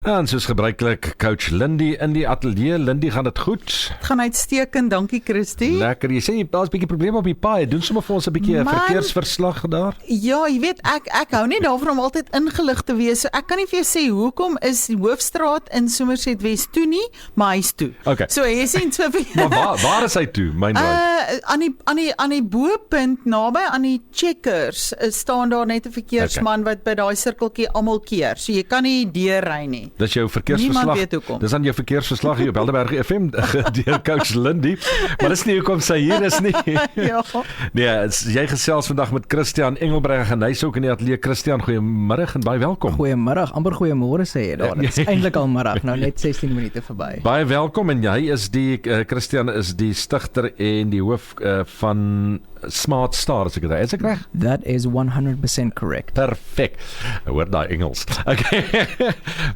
En soos gebruiklik, coach Lindie in die ateljee. Lindie, gaan dit goed? Het gaan uitstekend, dankie Christie. Lekker, jy sê daar's 'n bietjie probleme op die paai. Doen sommer vir ons 'n bietjie 'n verkeersverslag daar. Ja, jy weet, ek hou nie daarvan om altyd ingelig te wees. So ek kan nie vir jou sê hoekom is die hoofstraat in Somerset Wes toe nie, maar hy's toe. Okay. So jy sien so Maar waar is hy toe? Myn aan die bopunt naby aan die checkers staan daar net 'n verkeersman wat by daai sirkeltjie almal keer. So jy kan nie deurry nie. Dis jou verkeersverslag. Dis dan jou verkeersverslag hier op Helderberg FM deur coach Lindie. Maar dis nie hoekom sy hier is nie. Ja. Nee, jy gesels vandag met Christiaan Engelbrecht en hy's ook in die ateljee. Christiaan, goeiemiddag en baie welkom. Goeiemiddag, amper goeiemôre sê jy daar. Dit is eintlik al middag, nou net 16 minute verby. Baie welkom en jy is die Christiaan is die stigter en die hoof van Smart Star, as ek dit is ek reg? That is 100% correct. Perfek. Hoor daai Engels. Okay.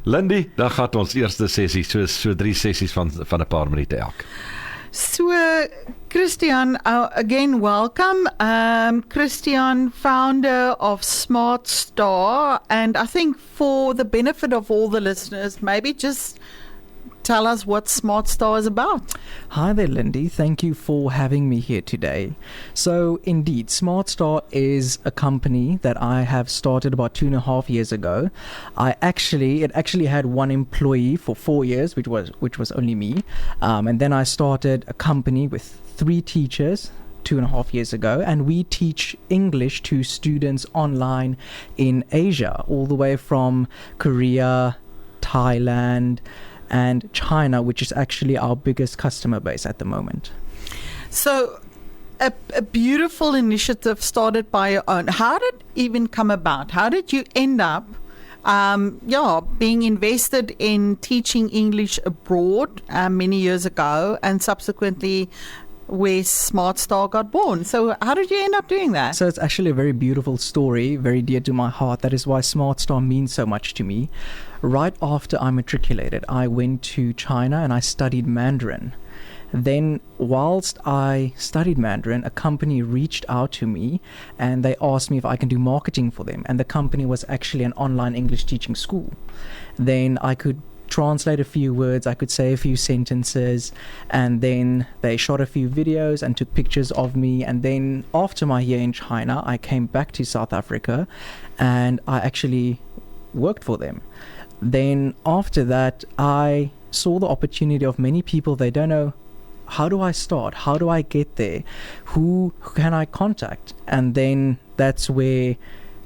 Lindie, dan gaan ons eerste sessie, so 3 sessies van 'n paar minute elk. So, Christiaan, again, welcome. Christiaan, founder of Smart Star, and I think for the benefit of all the listeners, maybe just tell us what Smart Star is about. Hi there, Lindie. Thank you for having me here today. So, indeed, Smart Star is a company that I have started about 2.5 years ago. It actually had one employee for 4 years, which was only me. And then I started a company with 3 teachers 2.5 years ago, and we teach English to students online in Asia, all the way from Korea, Thailand, and China, which is actually our biggest customer base at the moment. So, a beautiful initiative started by your own. How did it even come about? How did you end up being invested in teaching English abroad many years ago, and subsequently where Smart Star got born? So how did you end up doing that? So it's actually a very beautiful story, very dear to my heart. That is why Smart Star means so much to me. Right after I matriculated, I went to China and I studied Mandarin. Then whilst I studied Mandarin, a company reached out to me and they asked me if I can do marketing for them. And the company was actually an online English teaching school. Then I could translate a few words, I could say a few sentences, and then they shot a few videos and took pictures of me. And then after my year in China, I came back to South Africa and I actually worked for them. Then after that, I saw the opportunity of many people. They don't know, how do I start? How do I get there? Who can I contact? And then that's where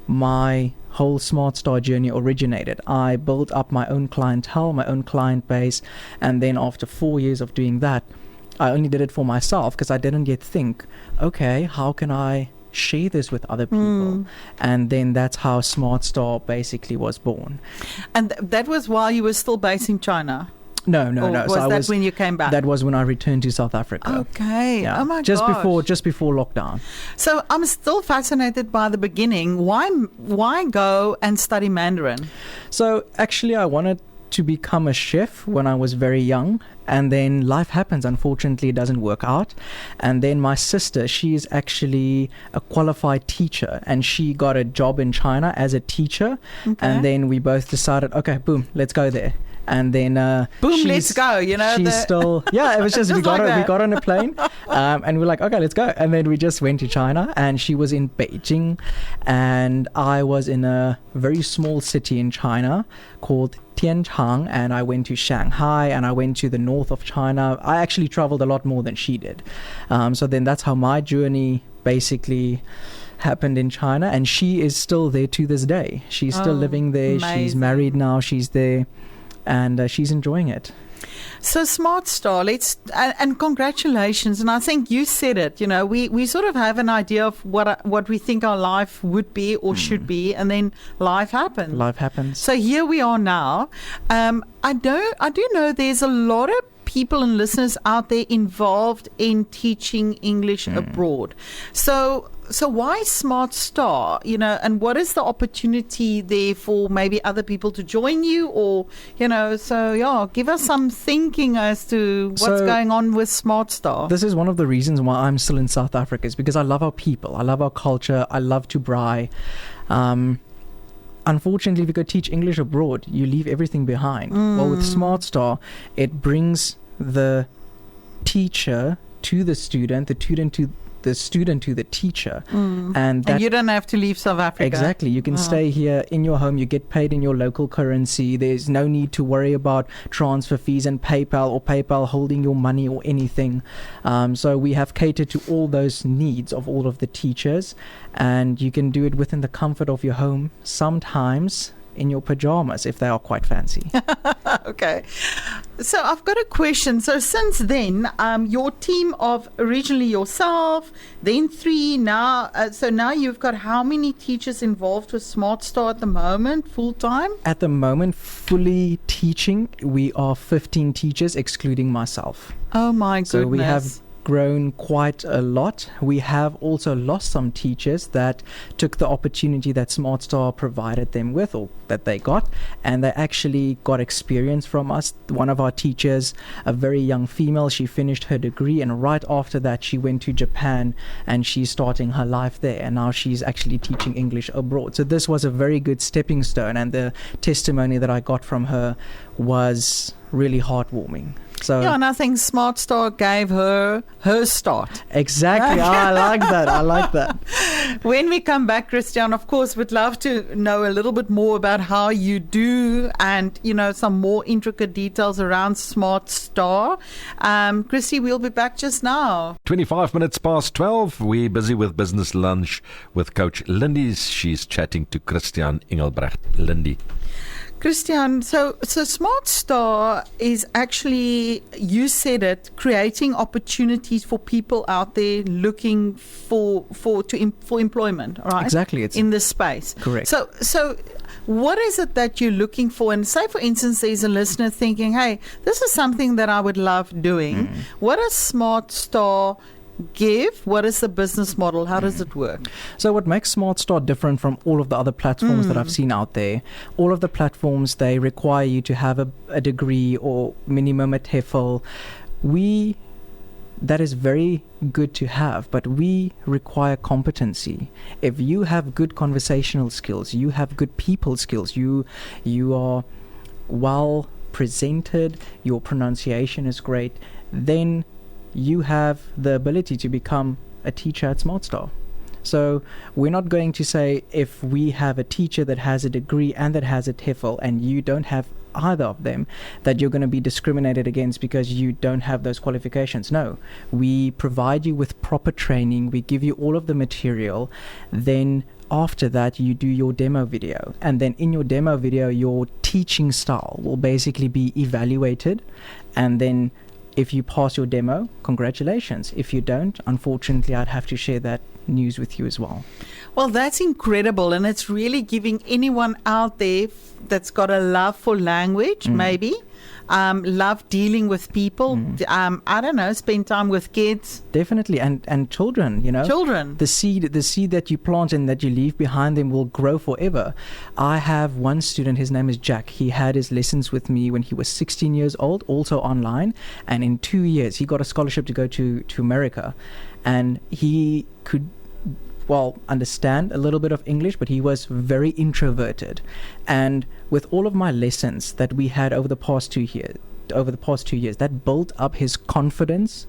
my whole Smart Star journey originated. I built up my own clientele, my own client base, and then after 4 years of doing that, I only did it for myself because I didn't yet think, okay, how can I share this with other people? And then that's how Smart Star basically was born. And that was while you were still based in China? No. Was so that when you came back? That was when I returned to South Africa. Okay. Yeah. Oh my just gosh. Just before lockdown. So I'm still fascinated by the beginning. Why go and study Mandarin? So actually I wanted to become a chef when I was very young, and then life happens. Unfortunately, it doesn't work out. And then my sister, she is actually a qualified teacher, and she got a job in China as a teacher. Okay. And then we both decided, okay, boom, let's go there. And then boom, let's go. You know, she's still it was just we got on a plane, and we're like, okay, let's go. And then we just went to China, and she was in Beijing, and I was in a very small city in China called Tianchang, and I went to Shanghai, and I went to the north of China. I actually traveled a lot more than she did. So then that's how my journey basically happened in China, and she is still there to this day. She's still living there. Amazing. She's married now. She's there. And she's enjoying it. So Smart Star, and congratulations. And I think you said it, you know, we sort of have an idea of what we think our life would be or should be, and then life happens. Life happens. So here we are now. I do know there's a lot of people and listeners out there involved in teaching English abroad. So why Smart Star, you know, and what is the opportunity there for maybe other people to join you, or, you know, give us some thinking as to what's going on with Smart Star. This is one of the reasons why I'm still in South Africa, is because I love our people, I love our culture, I love to braai. unfortunately, if you go teach English abroad, you leave everything behind. Well, with SmartStar, it brings the teacher to the student, the student to the teacher, and you don't have to leave South Africa. Exactly. You can stay here in your home. You get paid in your local currency. There's no need to worry about transfer fees and PayPal holding your money or anything. So we have catered to all those needs of all of the teachers, and you can do it within the comfort of your home, sometimes in your pajamas if they are quite fancy. Okay. So I've got a question. So since then, your team of originally yourself, then 3, now now you've got how many teachers involved with SmartStar at the moment, full time? At the moment, fully teaching, we are 15 teachers, excluding myself. Oh my goodness. So we have grown quite a lot. We have also lost some teachers that took the opportunity that SmartStar provided them with, or that they got, and they actually got experience from us. One of our teachers, a very young female, she finished her degree, and right after that she went to Japan and she's starting her life there, and now she's actually teaching English abroad. So this was a very good stepping stone, and the testimony that I got from her was really heartwarming. So yeah, and I think SmartStar gave her start. Exactly. I like that. I like that. When we come back, Christiaan, of course, would love to know a little bit more about how you do, and some more intricate details around SmartStar. Christy, we'll be back just now. 25 minutes past 12. We're busy with business lunch with Coach Lindie. She's chatting to Christiaan Engelbrecht. Lindie. Christiaan, so SmartStar is actually, you said it, creating opportunities for people out there looking for employment, right? Exactly. It's in this space. Correct. So what is it that you're looking for? And say, for instance, there's a listener thinking, hey, this is something that I would love doing. What does SmartStar give? What is the business model? How does it work? So what makes SmartStar different from all of the other platforms that I've seen out there, all of the platforms, they require you to have a degree or minimum a TEFL. That is very good to have, but we require competency. If you have good conversational skills, you have good people skills, you are well presented, your pronunciation is great, then you have the ability to become a teacher at SmartStar. So we're not going to say, if we have a teacher that has a degree and that has a TEFL and you don't have either of them, that you're going to be discriminated against because you don't have those qualifications. No, we provide you with proper training, we give you all of the material, then after that you do your demo video, and then in your demo video your teaching style will basically be evaluated, and then if you pass your demo, congratulations. If you don't, unfortunately, I'd have to share that news with you as well. Well, that's incredible, and it's really giving anyone out there that's got a love for language, maybe, love dealing with people, I don't know, spend time with kids. Definitely, and children, Children. The seed that you plant and that you leave behind them will grow forever. I have one student, his name is Jack. He had his lessons with me when he was 16 years old, also online, and in 2 years he got a scholarship to go to America, and he could understand a little bit of English, but he was very introverted. And with all of my lessons that we had over the past 2 years, that built up his confidence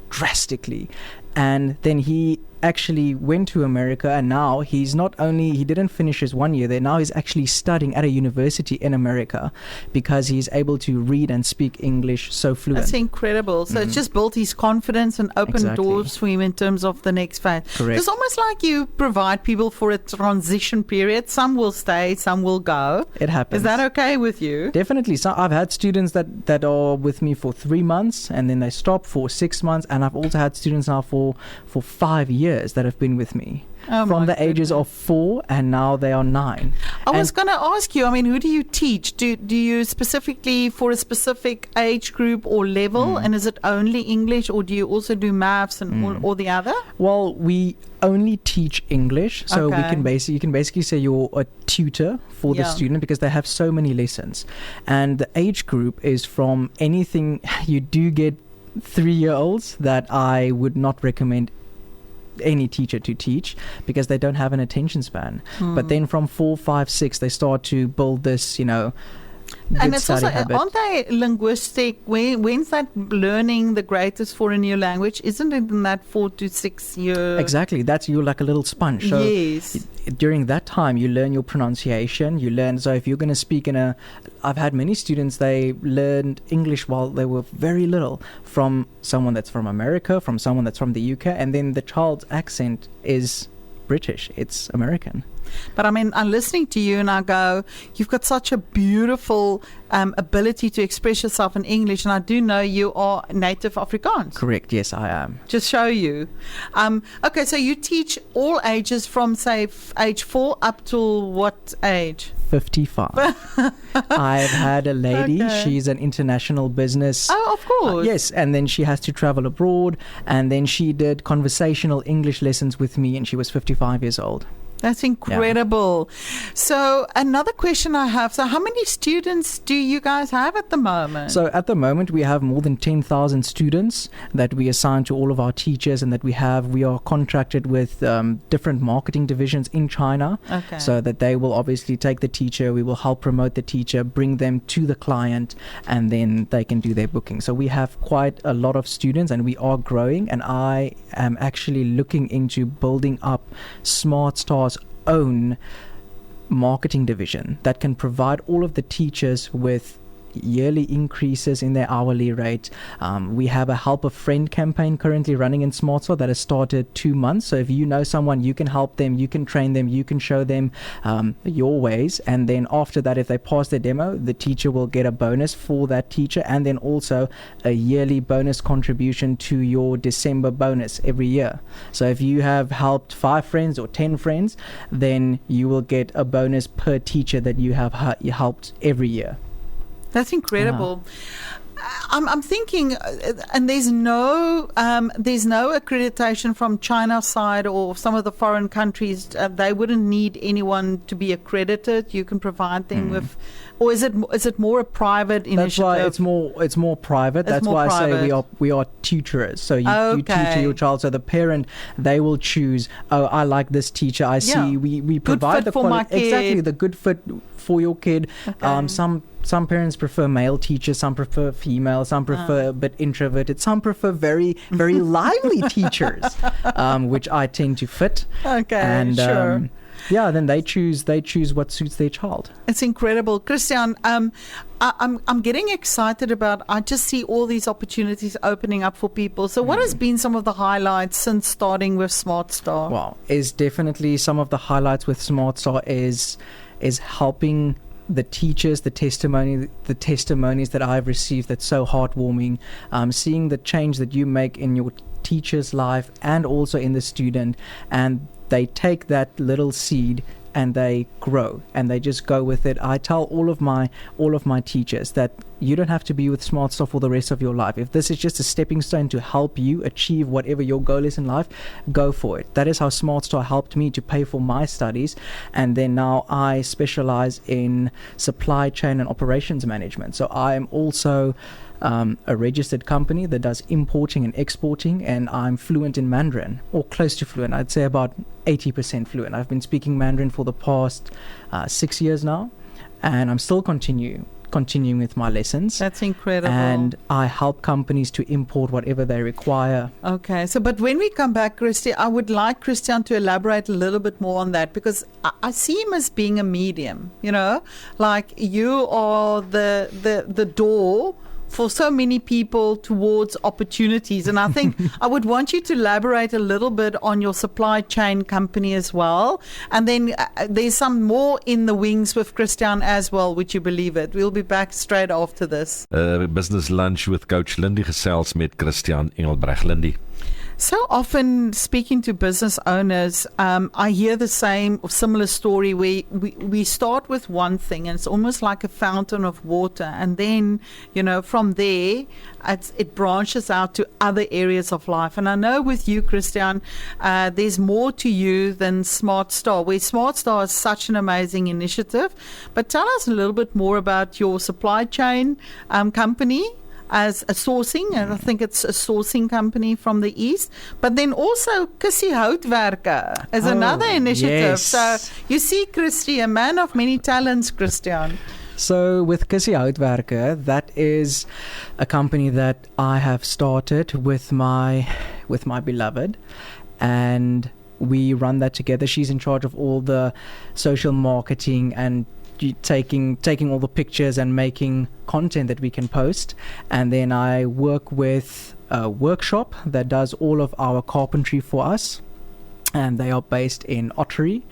drastically. And then he actually went to America, and now he didn't finish his 1 year there, now he's actually studying at a university in America because he's able to read and speak English so fluent. That's incredible. So it's just built his confidence and opened doors for him in terms of the next phase. Correct. It's almost like you provide people for a transition period. Some will stay, some will go. It happens. Is that okay with you? Definitely. So I've had students that are with me for 3 months, and then they stop for 6 months, and I've also had students now for 5 years that have been with me. From the ages of 4, and now they are 9. I was going to ask you, who do you teach? Do you specifically for a specific age group or level, and is it only English, or do you also do maths and all the other? Well, we only teach English, so Okay. you can basically say you're a tutor for the student because they have so many lessons. And the age group is from anything. You do get 3-year-olds that I would not recommend any teacher to teach because they don't have an attention span. But then from 4, 5, 6, they start to build this, And good it's study also, habit. aren't they linguistic? When's that learning the greatest for a new language? Isn't it in that 4 to 6 year? Exactly. That's you're like a little sponge. So Yes. during that time, you learn your pronunciation. You learn. So if you're going to speak I've had many students, they learned English while they were very little from someone that's from America, from someone that's from the UK, and then the child's accent is British. It's American. But I mean, I'm listening to you and I go, you've got such a beautiful ability to express yourself in English. And I do know you are native Afrikaans. Correct. Yes, I am. Just show you. Okay, so you teach all ages from, say, age 4 up to what age? 55. I've had a lady. Okay. She's an international business. Oh, of course. Yes, and then she has to travel abroad. And then she did conversational English lessons with me, and she was 55 years old. That's incredible. So another question I have, so how many students do you guys have at the moment? So at the moment, we have more than 10,000 students that we assign to all of our teachers, and that we are contracted with different marketing divisions in China. Okay. So that they will obviously take the teacher, we will help promote the teacher, bring them to the client, and then they can do their booking. So we have quite a lot of students, and we are growing, and I am actually looking into building up Smart Star's own marketing division that can provide all of the teachers with yearly increases in their hourly rate. We have a Help a Friend campaign currently running in SmartStar that has started 2 months. So if you know someone, you can help them, you can train them, you can show them your ways. And then after that, if they pass their demo, the teacher will get a bonus for that teacher, and then also a yearly bonus contribution to your December bonus every year. So if you have helped 5 friends or 10 friends, then you will get a bonus per teacher that you have helped every year. That's incredible. I'm thinking, and there's no accreditation from China's side or some of the foreign countries. They wouldn't need anyone to be accredited. You can provide them with, or is it more a private initiative? That's why it's more private. That's more why private. I say we are tutorers. So you tutor your child. So the parent, they will choose. Oh, I like this teacher. I see. We provide fit for my kid. exactly the good fit for your kid. Okay. Some parents prefer male teachers, some prefer female, some prefer a bit introverted, some prefer very, very lively teachers, which I tend to fit. Okay, and, sure. Then they choose what suits their child. It's incredible. Christiaan, I'm getting excited about, I just see all these opportunities opening up for people. So what has been some of the highlights since starting with Smart Star? Well, is definitely some of the highlights with Smart Star is helping the teachers, the testimonies that I've received, that's so heartwarming. Seeing the change that you make in your teacher's life and also in the student, and they take that little seed and they grow and they just go with it. I tell all of my teachers that you don't have to be with Smart Star for the rest of your life. If this is just a stepping stone to help you achieve whatever your goal is in life, go for it. That is how Smart Star helped me to pay for my studies, and then now I specialize in supply chain and operations management. So I am also a registered company that does importing and exporting, and I'm fluent in Mandarin, or close to fluent. I'd say about 80% fluent. I've been speaking Mandarin for the past 6 years now, and I'm still continuing with my lessons. That's incredible. And I help companies to import whatever they require. Okay, but when we come back, Christy, I would like Christiaan to elaborate a little bit more on that, because I see him as being a medium, like you are the door for so many people towards opportunities. And I think I would want you to elaborate a little bit on your supply chain company as well. And then there's some more in the wings with Christiaan as well, would you believe it? We'll be back straight after this. Business Lunch with Coach Lindie gesels met Christiaan Engelbrecht. Lindie. So often speaking to business owners, I hear the same or similar story where we start with one thing and it's almost like a fountain of water, and then from there it branches out to other areas of life. And I know with you, Christiaan, there's more to you than Smart Star, where Smart Star is such an amazing initiative. But tell us a little bit more about your supply chain company. as a sourcing, and I think it's a sourcing company from the East. But then also Kussie Houtwerke is another initiative. Yes. So you see, Christy, a man of many talents, Christiaan. So with Kussie Houtwerke, that is a company that I have started with my beloved, and we run that together. She's in charge of all the social marketing and taking all the pictures and making content that we can post. And then I work with a workshop that does all of our carpentry for us, and they are based in Ottery.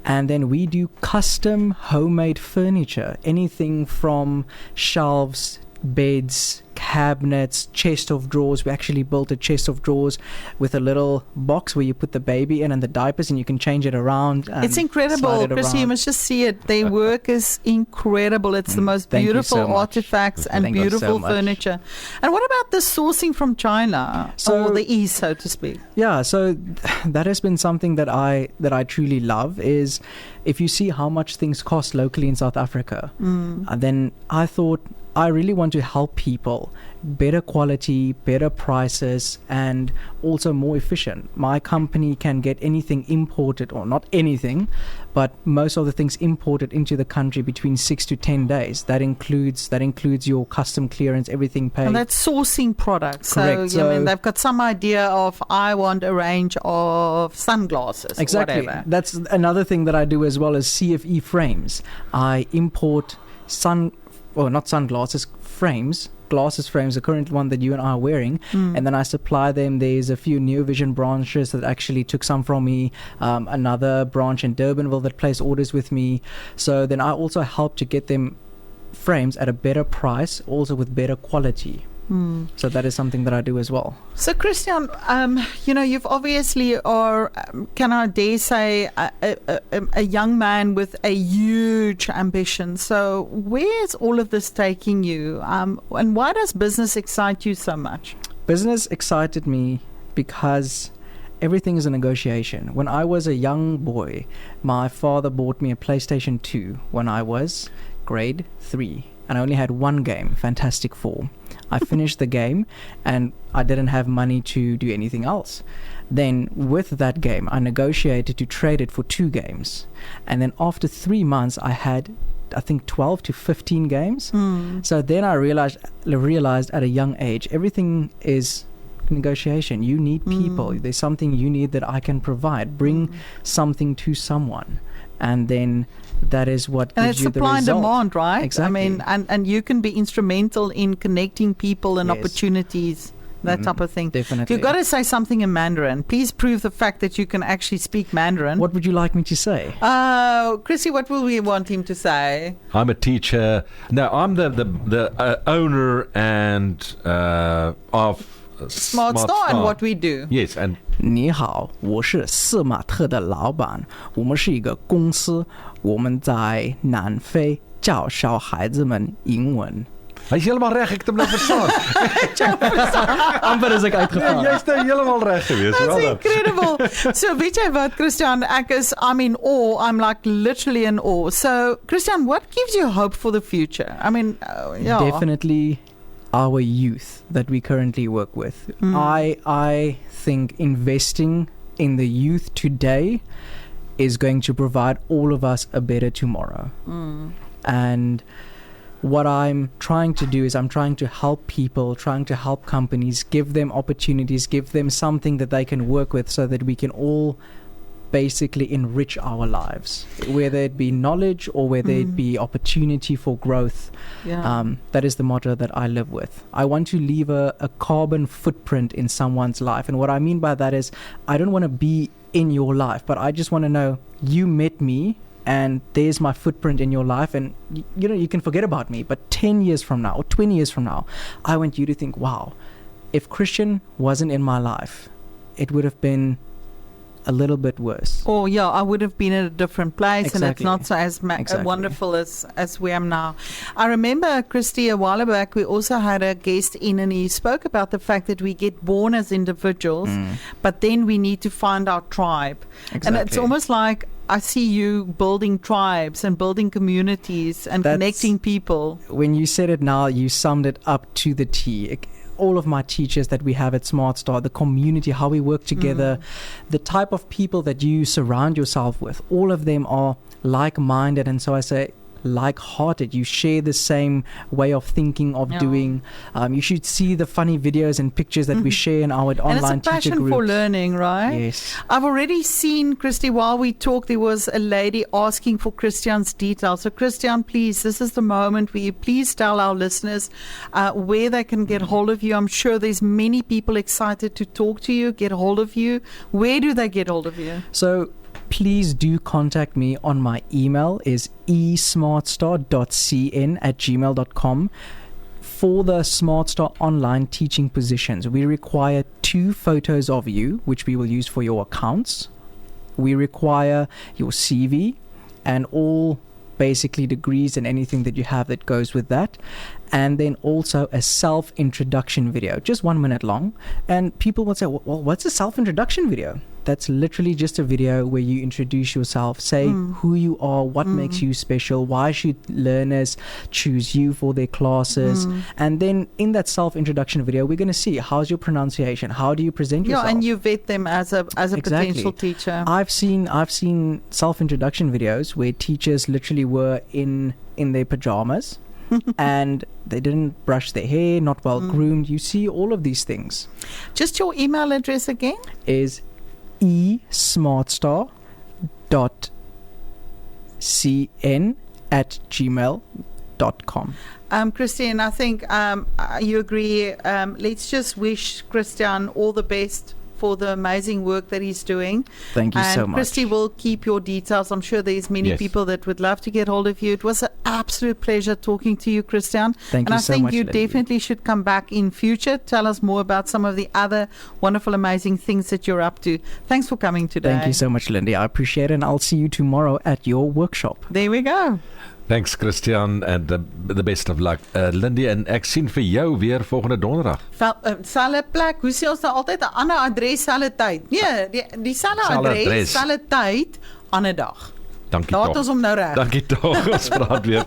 And then we do custom homemade furniture, anything from shelves, beds, cabinets, chest of drawers. We actually built a chest of drawers with a little box where you put the baby in and the diapers, and you can change it around. It's incredible, Chrissy. You must just see it. Their work is incredible. It's the most beautiful artifacts and beautiful furniture. And what about the sourcing from China, or the East, so to speak? Yeah, so that has been something that I truly love. Is if you see how much things cost locally in South Africa, then I thought, I really want to help people, better quality, better prices, and also more efficient. My company can get anything imported, or not anything, but most of the things imported into the country between 6 to 10 days. That includes your custom clearance, everything paid. And that's sourcing products. Correct. So, I mean, they've got some idea of, I want a range of sunglasses. Exactly. Whatever. That's another thing that I do as well as CFE frames. I import not sunglasses, glasses frames, the current one that you and I are wearing, and then I supply them. There's a few New Vision branches that actually took some from me, another branch in Durbanville that placed orders with me. So then I also help to get them frames at a better price, also with better quality. So that is something that I do as well. So Christiaan, you've obviously are, can I dare say, a young man with a huge ambition. So where's all of this taking you? And why does business excite you so much? Business excited me because everything is a negotiation. When I was a young boy, my father bought me a PlayStation 2 when I was grade 3. And I only had one game, Fantastic Four. I finished the game and I didn't have money to do anything else. Then with that game, I negotiated to trade it for 2 games. And then after 3 months, I had, I think, 12 to 15 games. So then I realized at a young age, everything is negotiation. You need people. There's something you need that I can provide. Bring something to someone. And then that is what gives you the result. And it's supply and demand, right? Exactly. I mean, and you can be instrumental in connecting people and opportunities, that type of thing. Definitely. You've got to say something in Mandarin. Please prove the fact that you can actually speak Mandarin. What would you like me to say? Chrissy, what will we want him to say? I'm a teacher. No, I'm the owner and of Smart Star and what we do. Yes, and 你好，我是斯马特的老板，我们是一个公司，我们在南非教小孩子们英文。 Hy is heeltemal reg, ek het hom nou verstaan. Amper is ek uitgeval. Jy's nou heeltemal reg geweest. That's incredible. So weet jy wat, Christiaan, I'm in awe. I'm like literally in awe. So Christiaan, what gives you hope for the future? I mean, Definitely our youth that we currently work with. I think investing in the youth today is going to provide all of us a better tomorrow. And what I'm trying to do is I'm trying to help people, trying to help companies, give them opportunities, give them something that they can work with so that we can all basically enrich our lives, whether it be knowledge or whether it be opportunity for growth. That is the motto that I live with. I want to leave a carbon footprint in someone's life. And what I mean by that is I don't want to be in your life, but I just want to know you met me and there's my footprint in your life, and you can forget about me, but 10 years from now or 20 years from now, I want you to think, wow, if Christiaan wasn't in my life, it would have been a little bit worse. Oh yeah, I would have been at a different place. Exactly. And it's not so as wonderful as we am now. I remember, Christy, a while back we also had a guest in and he spoke about the fact that we get born as individuals, but then we need to find our tribe. Exactly. And it's almost like I see you building tribes and building communities and connecting people. When you said it now, you summed it up to the T. All of my teachers that we have at Smart Star, the community, how we work together, the type of people that you surround yourself with, all of them are like-minded. And so I say, like-hearted. You share the same way of thinking, of doing. You should see the funny videos and pictures that we share in our online teacher groups. And it's a passion for learning, right? Yes. I've already seen, Christy, while we talk, there was a lady asking for Christiaan's details. So Christiaan, please, this is the moment where you please tell our listeners where they can get hold of you. I'm sure there's many people excited to talk to you, get hold of you. Where do they get hold of you? So please do contact me on my email is esmartstar.cn@gmail.com. For the Smart Star online teaching positions, we require 2 photos of you, which we will use for your accounts. We require your CV and all basically degrees and anything that you have that goes with that. And then also a self-introduction video, just 1 minute long. And people will say, well, what's a self-introduction video? That's literally just a video where you introduce yourself, say who you are, what makes you special, why should learners choose you for their classes. And then in that self-introduction video, we're going to see how's your pronunciation, how do you present yourself. Yeah, and you vet them as a potential teacher. I've seen self-introduction videos where teachers literally were in their pajamas and they didn't brush their hair, not well groomed. You see all of these things. Just your email address again? Is esmartstar.cn@gmail.com. Christiaan, I think you agree. Let's just wish Christiaan all the best for the amazing work that he's doing. Thank you so much. Christy will keep your details. I'm sure there's many people that would love to get hold of you. It was an absolute pleasure talking to you, Christiaan. Thank you so much. And I think you Lindie. definitely should come back in future. Tell us more about some of the other wonderful, amazing things that you're up to. Thanks for coming today. Thank you so much, Lindie. I appreciate it, and I'll see you tomorrow at your workshop. There we go. Thanks Christiaan and the best of luck. Lindie, en ek sien vir jou weer volgende donderdag. Selfe plek. Hoe sê ons nou altyd 'n ander adres, selfe tyd? Nee, dieselfde adres, selfe tyd, ander dag. Dankie Laat tog. ons hom nou reg. Dankie tog. Ons praat weer.